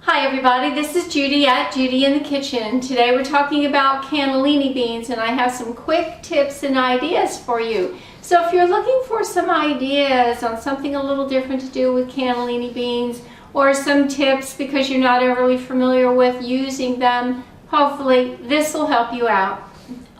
Hi everybody, this is Judy at Judy in the Kitchen. Today we're talking about cannellini beans and I have some quick tips and ideas for you. So if you're looking for some ideas on something a little different to do with cannellini beans or some tips because you're not overly familiar with using them, hopefully this will help you out.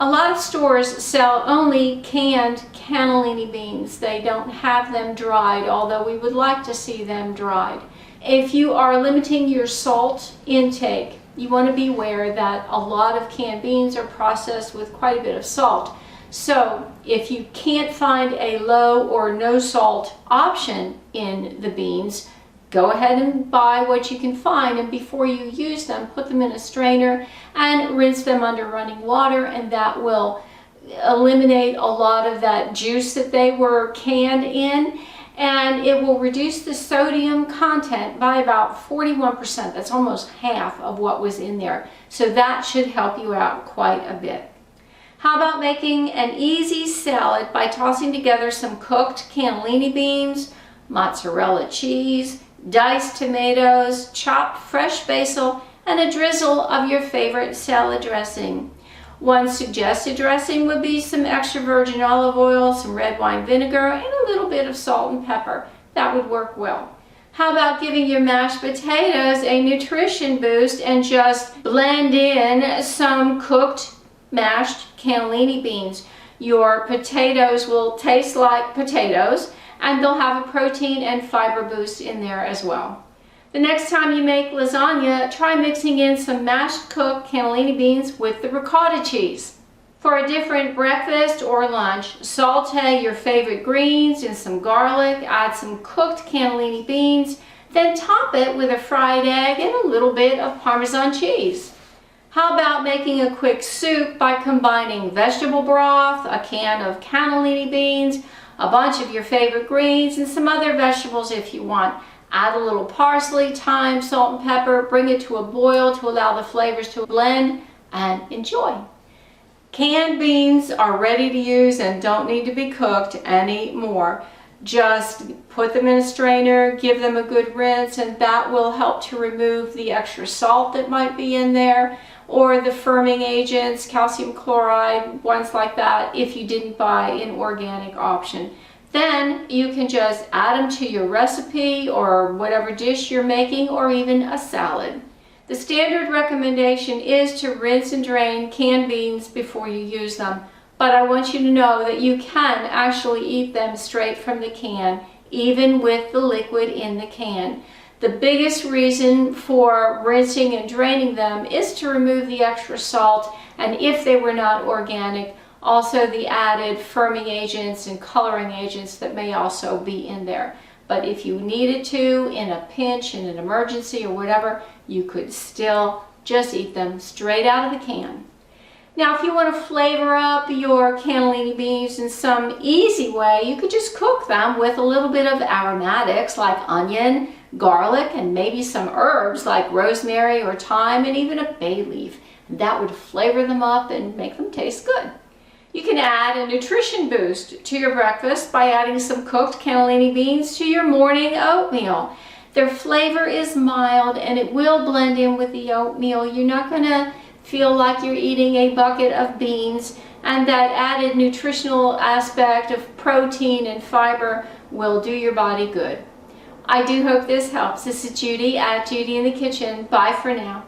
A lot of stores sell only canned cannellini beans. They don't have them dried, although we would like to see them dried. If you are limiting your salt intake, you want to be aware that a lot of canned beans are processed with quite a bit of salt. So if you can't find a low or no salt option in the beans, go ahead and buy what you can find, and before you use them, put them in a strainer and rinse them under running water, and that will eliminate a lot of that juice that they were canned in. And it will reduce the sodium content by about 41%. That's almost half of what was in there. So that should help you out quite a bit. How about making an easy salad by tossing together some cooked cannellini beans, mozzarella cheese, diced tomatoes, chopped fresh basil, and a drizzle of your favorite salad dressing. One suggested dressing would be some extra virgin olive oil, some red wine vinegar, and a little bit of salt and pepper. That would work well. How about giving your mashed potatoes a nutrition boost and just blend in some cooked mashed cannellini beans? Your potatoes will taste like potatoes, and they'll have a protein and fiber boost in there as well. The next time you make lasagna, try mixing in some mashed cooked cannellini beans with the ricotta cheese. For a different breakfast or lunch, saute your favorite greens in some garlic, add some cooked cannellini beans, then top it with a fried egg and a little bit of Parmesan cheese. How about making a quick soup by combining vegetable broth, a can of cannellini beans, a bunch of your favorite greens, and some other vegetables if you want. Add a little parsley, thyme, salt, and pepper. Bring it to a boil to allow the flavors to blend, and enjoy. Canned beans are ready to use and don't need to be cooked anymore. Just put them in a strainer, give them a good rinse, and that will help to remove the extra salt that might be in there, or the firming agents, calcium chloride, ones like that, if you didn't buy an organic option. Then you can just add them to your recipe or whatever dish you're making, or even a salad. The standard recommendation is to rinse and drain canned beans before you use them, but I want you to know that you can actually eat them straight from the can, even with the liquid in the can. The biggest reason for rinsing and draining them is to remove the extra salt, and if they were not organic, also the added firming agents and coloring agents that may also be in there. But if you needed to, in a pinch, in an emergency or whatever, you could still just eat them straight out of the can. Now, if you want to flavor up your cannellini beans in some easy way, you could just cook them with a little bit of aromatics like onion, garlic, and maybe some herbs like rosemary or thyme, and even a bay leaf. That would flavor them up and make them taste good. You can add a nutrition boost to your breakfast by adding some cooked cannellini beans to your morning oatmeal. Their flavor is mild and it will blend in with the oatmeal. You're not going to feel like you're eating a bucket of beans, and that added nutritional aspect of protein and fiber will do your body good. I do hope this helps. This is Judy at Judy in the Kitchen. Bye for now.